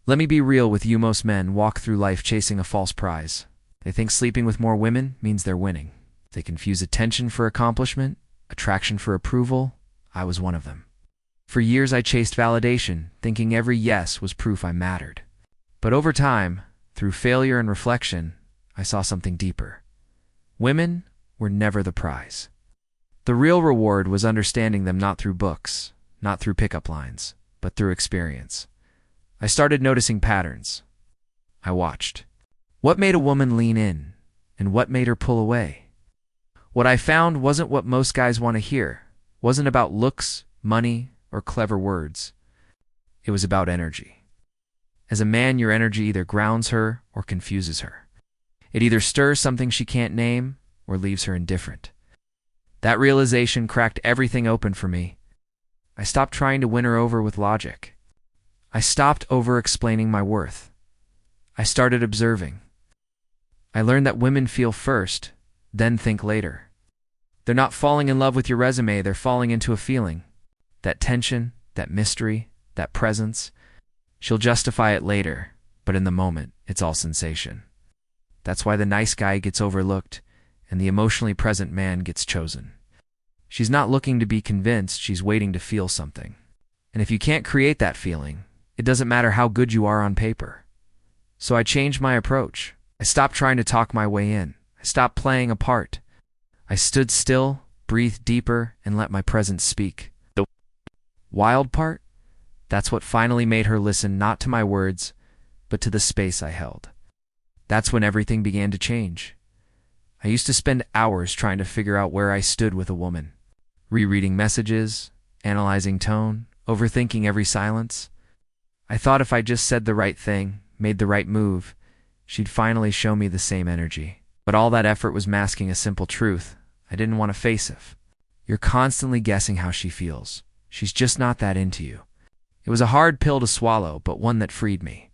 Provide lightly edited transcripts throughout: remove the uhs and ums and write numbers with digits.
Let me be real with you. Most men walk through life chasing a false prize. They think sleeping with more women means they're winning. They confuse attention for accomplishment, attraction for approval. I was one of them. For years I chased validation, thinking every yes was proof I mattered. But over time, through failure and reflection, I saw something deeper. Women were never the prize. The real reward was understanding them not through books, not through pickup lines, but through experience. I started noticing patterns. I watched. What made a woman lean in, and what made her pull away? What I found wasn't what most guys want to hear, wasn't about looks, money, or clever words. It was about energy. As a man, your energy either grounds her or confuses her. It either stirs something she can't name or leaves her indifferent. That realization cracked everything open for me. I stopped trying to win her over with logic. I stopped over-explaining my worth. I started observing. I learned that women feel first, then think later. They're not falling in love with your resume, they're falling into a feeling. That tension, that mystery, that presence. She'll justify it later, but in the moment, it's all sensation. That's why the nice guy gets overlooked, and the emotionally present man gets chosen. She's not looking to be convinced, she's waiting to feel something. And if you can't create that feeling, it doesn't matter how good you are on paper. So I changed my approach. I stopped trying to talk my way in. I stopped playing a part. I stood still, breathed deeper, and let my presence speak. The wild part? That's what finally made her listen not to my words, but to the space I held. That's when everything began to change. I used to spend hours trying to figure out where I stood with a woman, rereading messages, analyzing tone, overthinking every silence. I thought if I just said the right thing, made the right move, she'd finally show me the same energy. But all that effort was masking a simple truth I didn't want to face it. You're constantly guessing how she feels. She's just not that into you. It was a hard pill to swallow, but one that freed me.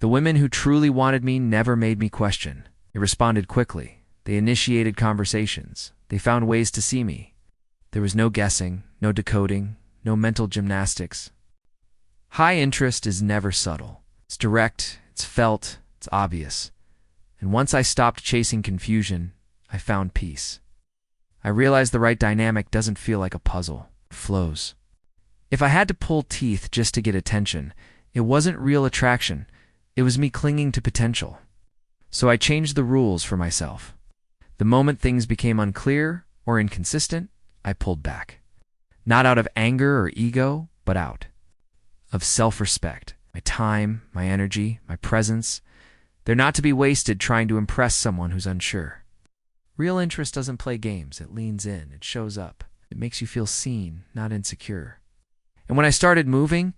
The women who truly wanted me never made me question. They responded quickly. They initiated conversations. They found ways to see me. There was no guessing, no decoding, no mental gymnastics. High interest is never subtle. It's direct, it's felt, it's obvious. And once I stopped chasing confusion, I found peace. I realized the right dynamic doesn't feel like a puzzle. It flows. If I had to pull teeth just to get attention, it wasn't real attraction. It was me clinging to potential. So I changed the rules for myself. The moment things became unclear or inconsistent, I pulled back. Not out of anger or ego, but out of self-respect. My time, my energy, my presence, they're not to be wasted trying to impress someone who's unsure. Real interest doesn't play games. It leans in. It shows up. It makes you feel seen, not insecure. And when I started moving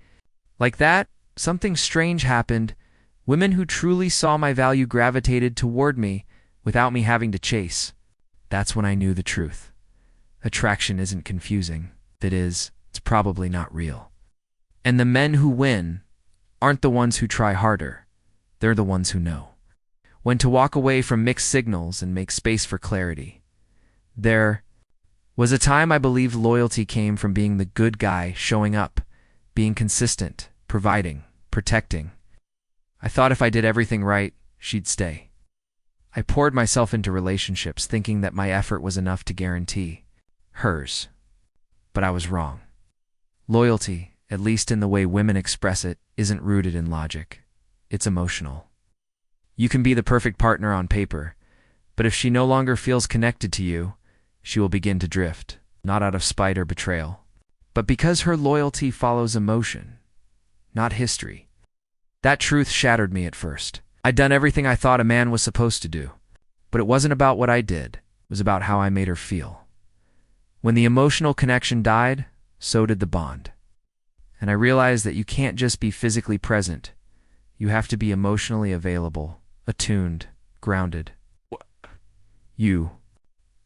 like that, something strange happened. Women who truly saw my value gravitated toward me without me having to chase. That's when I knew the truth. Attraction isn't confusing. If it is, it's probably not real. And the men who win aren't the ones who try harder. They're the ones who know when to walk away from mixed signals and make space for clarity. There was a time I believed loyalty came from being the good guy, showing up, being consistent, providing, protecting. I thought if I did everything right, she'd stay. I poured myself into relationships thinking that my effort was enough to guarantee hers. But I was wrong. Loyalty, at least in the way women express it, isn't rooted in logic. It's emotional. You can be the perfect partner on paper, but if she no longer feels connected to you, she will begin to drift, not out of spite or betrayal, but because her loyalty follows emotion, not history. That truth shattered me at first. I'd done everything I thought a man was supposed to do, but it wasn't about what I did. It was about how I made her feel. When the emotional connection died, so did the bond. And I realized that you can't just be physically present. You have to be emotionally available, attuned, grounded. You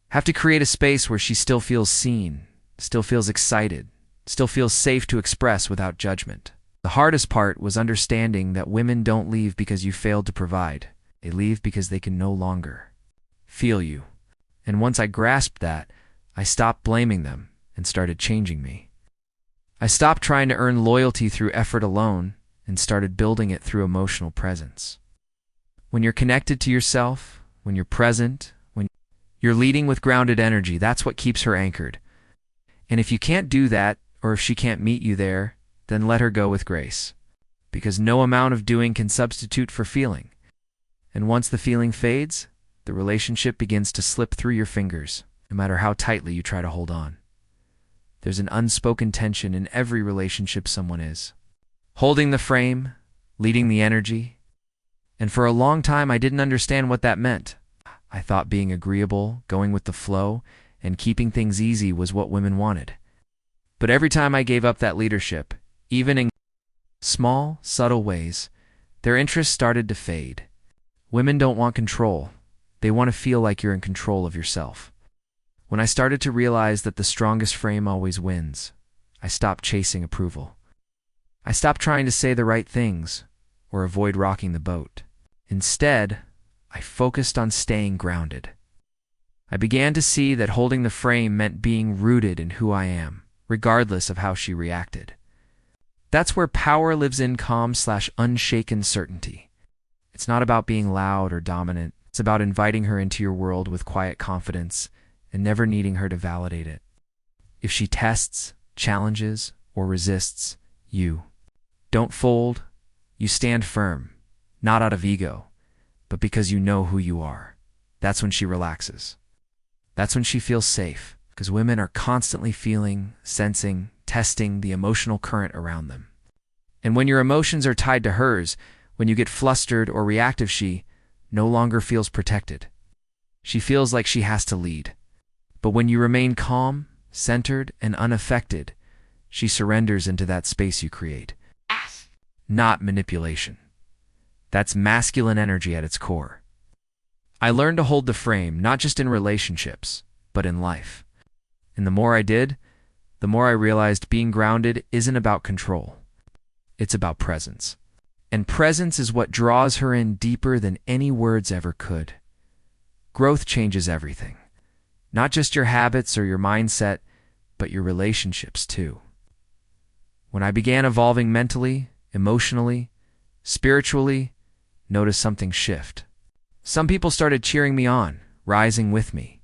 have to create a space where she still feels seen, still feels excited, still feels safe to express without judgment. The hardest part was understanding that women don't leave because you failed to provide. They leave because they can no longer feel you. And once I grasped that, I stopped blaming them and started changing me. I stopped trying to earn loyalty through effort alone and started building it through emotional presence. When you're connected to yourself, when you're present, when you're leading with grounded energy, that's what keeps her anchored. And if you can't do that, or if she can't meet you there, then let her go with grace. Because no amount of doing can substitute for feeling. And once the feeling fades, the relationship begins to slip through your fingers, no matter how tightly you try to hold on. There's an unspoken tension in every relationship someone is. Holding the frame, leading the energy. And for a long time, I didn't understand what that meant. I thought being agreeable, going with the flow, and keeping things easy was what women wanted. But every time I gave up that leadership, even in small, subtle ways, their interest started to fade. Women don't want control. They want to feel like you're in control of yourself. When I started to realize that the strongest frame always wins, I stopped chasing approval. I stopped trying to say the right things or avoid rocking the boat. Instead, I focused on staying grounded. I began to see that holding the frame meant being rooted in who I am, regardless of how she reacted. That's where power lives in calm/unshaken certainty. It's not about being loud or dominant. It's about inviting her into your world with quiet confidence and never needing her to validate it. If she tests, challenges, or resists, you don't fold. You stand firm, not out of ego, but because you know who you are. That's when she relaxes. That's when she feels safe, because women are constantly feeling, sensing, testing the emotional current around them. And when your emotions are tied to hers, when you get flustered or reactive, she no longer feels protected. She feels like she has to lead. But when you remain calm, centered, and unaffected, she surrenders into that space you create. Not manipulation. That's masculine energy at its core. I learned to hold the frame, not just in relationships, but in life. And the more I did, the more I realized being grounded isn't about control. It's about presence. And presence is what draws her in deeper than any words ever could. Growth changes everything. Not just your habits or your mindset, but your relationships too. When I began evolving mentally, emotionally, spiritually, noticed something shift. Some people started cheering me on, rising with me.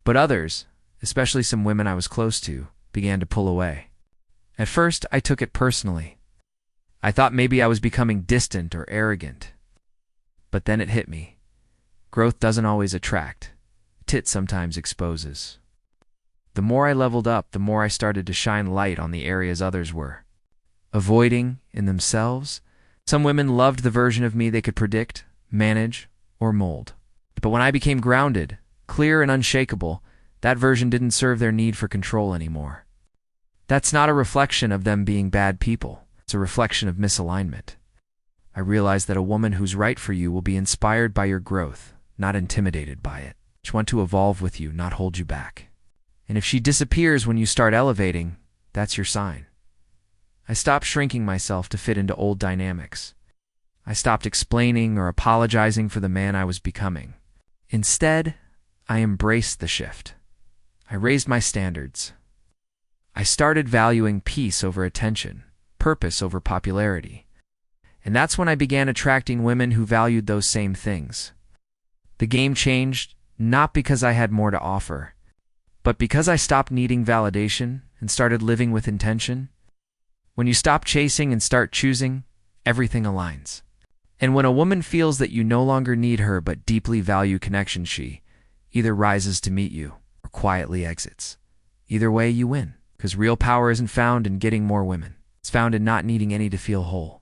But others, especially some women I was close to, began to pull away. At first, I took it personally. I thought maybe I was becoming distant or arrogant. But then it hit me. Growth doesn't always attract. It sometimes exposes. The more I leveled up, the more I started to shine light on the areas others were avoiding in themselves. Some women loved the version of me they could predict, manage, or mold. But when I became grounded, clear and unshakable, that version didn't serve their need for control anymore. That's not a reflection of them being bad people. It's a reflection of misalignment. I realized that a woman who's right for you will be inspired by your growth, not intimidated by it. She wants to evolve with you, not hold you back. And if she disappears when you start elevating, that's your sign. I stopped shrinking myself to fit into old dynamics. I stopped explaining or apologizing for the man I was becoming. Instead, I embraced the shift. I raised my standards. I started valuing peace over attention, purpose over popularity. And that's when I began attracting women who valued those same things. The game changed, not because I had more to offer, but because I stopped needing validation and started living with intention. When you stop chasing and start choosing, everything aligns. And when a woman feels that you no longer need her but deeply value connection, she either rises to meet you or quietly exits. Either way, you win, because real power isn't found in getting more women. It's found in not needing any to feel whole.